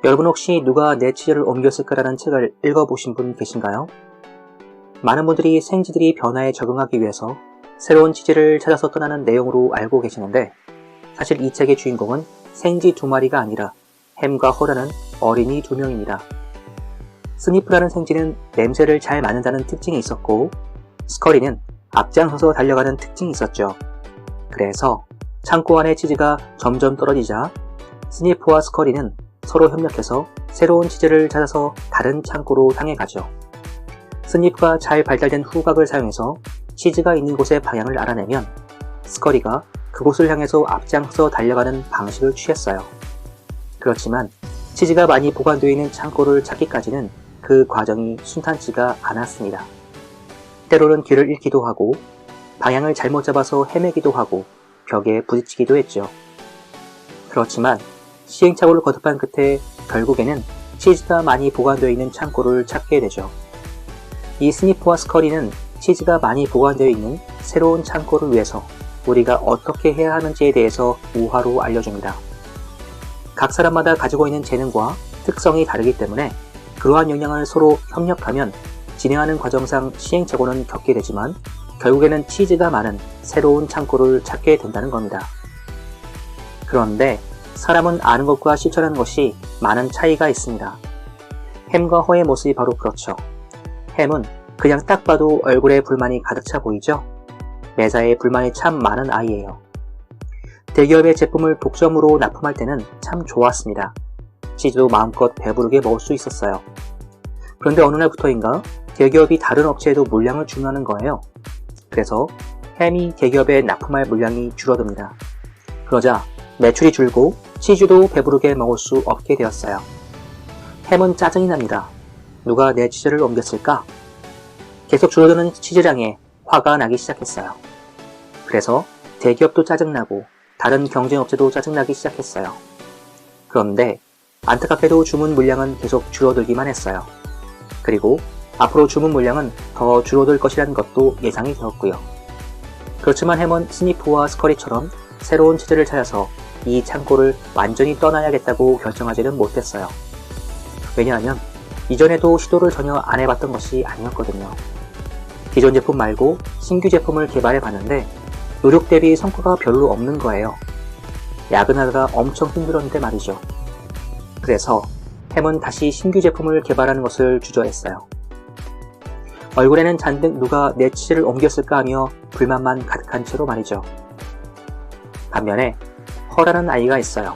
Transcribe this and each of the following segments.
여러분 혹시 누가 내 치즈를 옮겼을까라는 책을 읽어보신 분 계신가요? 많은 분들이 생쥐들이 변화에 적응하기 위해서 새로운 치즈를 찾아서 떠나는 내용으로 알고 계시는데, 사실 이 책의 주인공은 생쥐 2마리가 아니라 햄과 허라는 어린이 2명입니다. 스니프라는 생쥐는 냄새를 잘 맡는다는 특징이 있었고, 스커리는 앞장서서 달려가는 특징이 있었죠. 그래서 창고 안의 치즈가 점점 떨어지자 스니프와 스커리는 서로 협력해서 새로운 치즈를 찾아서 다른 창고로 향해 가죠. 스니프가 잘 발달된 후각을 사용해서 치즈가 있는 곳의 방향을 알아내면, 스커리가 그곳을 향해서 앞장서 달려가는 방식을 취했어요. 그렇지만 치즈가 많이 보관되어 있는 창고를 찾기까지는 그 과정이 순탄치가 않았습니다. 때로는 길을 잃기도 하고, 방향을 잘못 잡아서 헤매기도 하고, 벽에 부딪히기도 했죠. 그렇지만 시행착오를 거듭한 끝에 결국에는 치즈가 많이 보관되어 있는 창고를 찾게 되죠. 이 스니프와 스커리는 치즈가 많이 보관되어 있는 새로운 창고를 위해서 우리가 어떻게 해야 하는지에 대해서 우화로 알려줍니다. 각 사람마다 가지고 있는 재능과 특성이 다르기 때문에 그러한 역량을 서로 협력하면 진행하는 과정상 시행착오는 겪게 되지만 결국에는 치즈가 많은 새로운 창고를 찾게 된다는 겁니다. 그런데 사람은 아는 것과 실천하는 것이 많은 차이가 있습니다. 햄과 허의 모습이 바로 그렇죠. 햄은 그냥 딱 봐도 얼굴에 불만이 가득 차 보이죠? 매사에 불만이 참 많은 아이예요. 대기업의 제품을 독점으로 납품할 때는 참 좋았습니다. 치즈도 마음껏 배부르게 먹을 수 있었어요. 그런데 어느 날부터인가 대기업이 다른 업체에도 물량을 주문하는 거예요. 그래서 햄이 대기업에 납품할 물량이 줄어듭니다. 그러자 매출이 줄고 치즈도 배부르게 먹을 수 없게 되었어요. 햄은 짜증이 납니다. 누가 내 치즈를 옮겼을까? 계속 줄어드는 치즈량에 화가 나기 시작했어요. 그래서 대기업도 짜증나고 다른 경쟁업체도 짜증나기 시작했어요. 그런데 안타깝게도 주문 물량은 계속 줄어들기만 했어요. 그리고 앞으로 주문 물량은 더 줄어들 것이라는 것도 예상이 되었고요. 그렇지만 햄은 스니프와 스커리처럼 새로운 치즈를 찾아서 이 창고를 완전히 떠나야겠다고 결정하지는 못했어요. 왜냐하면 이전에도 시도를 전혀 안 해봤던 것이 아니었거든요. 기존 제품 말고 신규 제품을 개발해 봤는데 노력 대비 성과가 별로 없는 거예요. 야근하다가 엄청 힘들었는데 말이죠. 그래서 햄은 다시 신규 제품을 개발하는 것을 주저했어요. 얼굴에는 잔뜩 누가 내 치즈를 옮겼을까 하며 불만만 가득한 채로 말이죠. 반면에 허라는 아이가 있어요.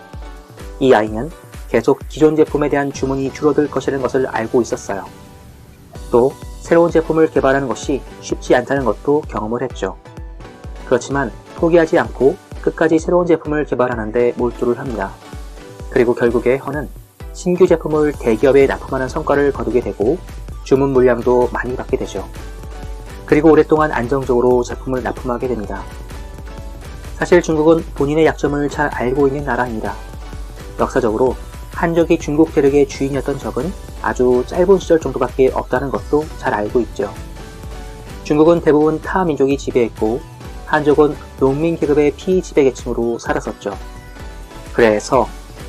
이 아이는 계속 기존 제품에 대한 주문이 줄어들 것이라는 것을 알고 있었어요. 또 새로운 제품을 개발하는 것이 쉽지 않다는 것도 경험을 했죠. 그렇지만 포기하지 않고 끝까지 새로운 제품을 개발하는데 몰두를 합니다. 그리고 결국에 허는 신규 제품을 대기업에 납품하는 성과를 거두게 되고 주문 물량도 많이 받게 되죠. 그리고 오랫동안 안정적으로 제품을 납품하게 됩니다. 사실 중국은 본인의 약점을 잘 알고 있는 나라입니다. 역사적으로 한족이 중국 대륙의 주인이었던 적은 아주 짧은 시절 정도밖에 없다는 것도 잘 알고 있죠. 중국은 대부분 타 민족이 지배했고 한족은 농민 계급의 피지배계층으로 살았었죠. 그래서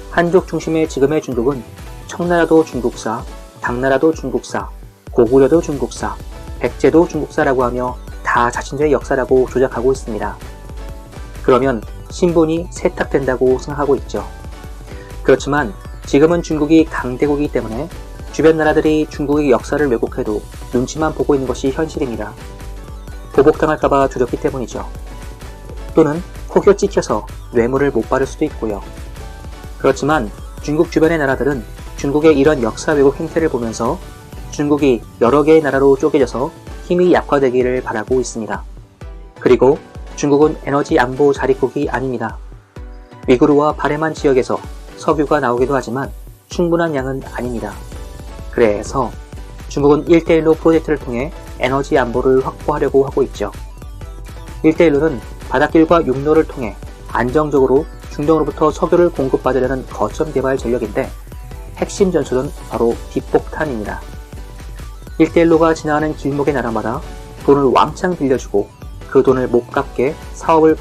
한족 중심의 지금의 중국은 청나라도 중국사, 당나라도 중국사, 고구려도 중국사, 백제도 중국사라고 하며 다 자신들의 역사라고 조작하고 있습니다. 그러면 신분이 세탁된다고 생각하고 있죠. 그렇지만 지금은 중국이 강대국이기 때문에 주변 나라들이 중국의 역사를 왜곡해도 눈치만 보고 있는 것이 현실입니다. 보복당할까봐 두렵기 때문이죠. 또는 혹여 찍혀서 뇌물을 못 받을 수도 있고요. 그렇지만 중국 주변의 나라들은 중국의 이런 역사 왜곡 행태를 보면서 중국이 여러 개의 나라로 쪼개져서 힘이 약화되기를 바라고 있습니다. 그리고 중국은 에너지 안보 자립국이 아닙니다. 위구르와 바레만 지역에서 석유가 나오기도 하지만 충분한 양은 아닙니다. 그래서 중국은 1대1로 프로젝트를 통해 에너지 안보를 확보하려고 하고 있죠. 1대1로는 바닷길과 육로를 통해 안정적으로 중동으로부터 석유를 공급받으려는 거점 개발 전략인데, 핵심 전술은 바로 뒷폭탄입니다. 1대1로가 지나가는 길목의 나라마다 돈을 왕창 빌려주고 그 돈을 못 갚게 사업을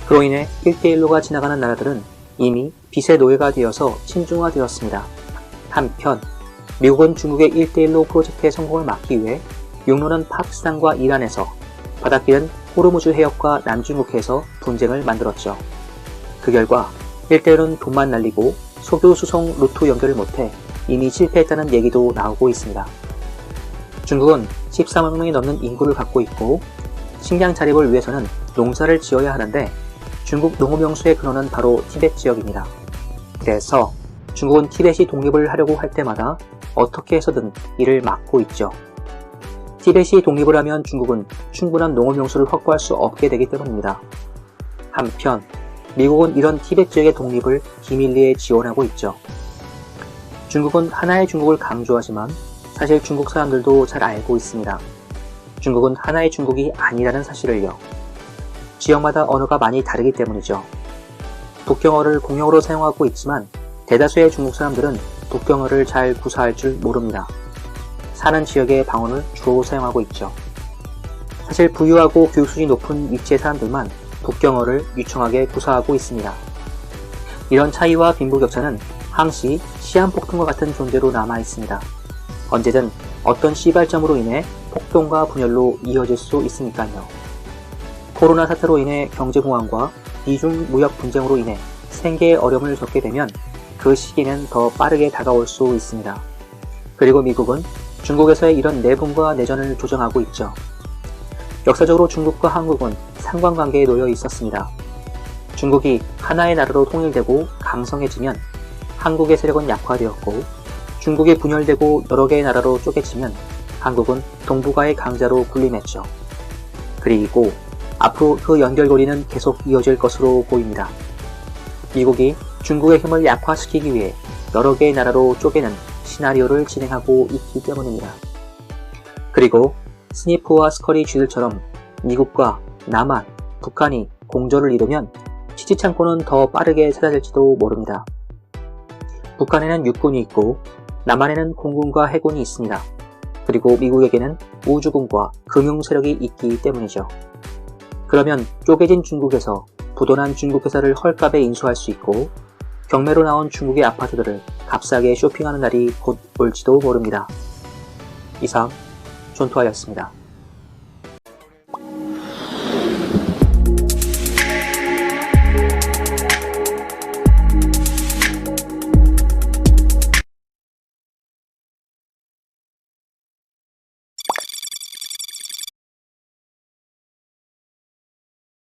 그로 인해 1대1로가 지나가는 나라들은 이미 빚의 노예가 되어서 친중화되었습니다. 한편 미국은 중국의 1대1로 프로젝트의 성공을 막기 위해 육로는 파키스탄과 이란에서, 바닷길은 호르무즈 해협과 남중국해에서 분쟁을 만들었죠. 그 결과 1대1은 돈만 날리고 석유 수송 루트 연결을 못해 이미 실패했다는 얘기도 나오고 있습니다. 중국은 13억 명이 넘는 인구를 갖고 있고 식량 자립을 위해서는 농사를 지어야 하는데 중국 농업용수의 근원은 바로 티벳 지역입니다. 그래서 중국은 티벳이 독립을 하려고 할 때마다 어떻게 해서든 이를 막고 있죠. 티벳이 독립을 하면 중국은 충분한 농업용수를 확보할 수 없게 되기 때문입니다. 한편 미국은 이런 티벳 지역의 독립을 기밀리에 지원하고 있죠. 중국은 하나의 중국을 강조하지만 사실 중국 사람들도 잘 알고 있습니다. 중국은 하나의 중국이 아니라는 사실을요. 지역마다 언어가 많이 다르기 때문이죠. 북경어를 공용어로 사용하고 있지만 대다수의 중국 사람들은 북경어를 잘 구사할 줄 모릅니다. 사는 지역의 방언을 주로 사용하고 있죠. 사실 부유하고 교육 수준이 높은 위치의 사람들만 북경어를 유창하게 구사하고 있습니다. 이런 차이와 빈부격차는 항시 시한폭탄과 같은 존재로 남아 있습니다. 언제든 어떤 시발점으로 인해 폭동과 분열로 이어질 수 있으니까요. 코로나 사태로 인해 경제공황과 이중 무역 분쟁으로 인해 생계의 어려움을 겪게 되면 그 시기는 더 빠르게 다가올 수 있습니다. 그리고 미국은 중국에서의 이런 내분과 내전을 조정하고 있죠. 역사적으로 중국과 한국은 상관관계에 놓여 있었습니다. 중국이 하나의 나라로 통일되고 강성해지면 한국의 세력은 약화되었고, 중국이 분열되고 여러 개의 나라로 쪼개지면 한국은 동북아의 강자로 군림했죠. 그리고 앞으로 그 연결고리는 계속 이어질 것으로 보입니다. 미국이 중국의 힘을 약화시키기 위해 여러 개의 나라로 쪼개는 시나리오를 진행하고 있기 때문입니다. 그리고 스니프와 스컬이 쥐들처럼 미국과 남한, 북한이 공조를 이루면 치지창고는 더 빠르게 찾아질지도 모릅니다. 북한에는 육군이 있고 남한에는 공군과 해군이 있습니다. 그리고 미국에게는 우주군과 금융 세력이 있기 때문이죠. 그러면 쪼개진 중국에서 부도난 중국 회사를 헐값에 인수할 수 있고 경매로 나온 중국의 아파트들을 값싸게 쇼핑하는 날이 곧 올지도 모릅니다. 이상 존토하였습니다.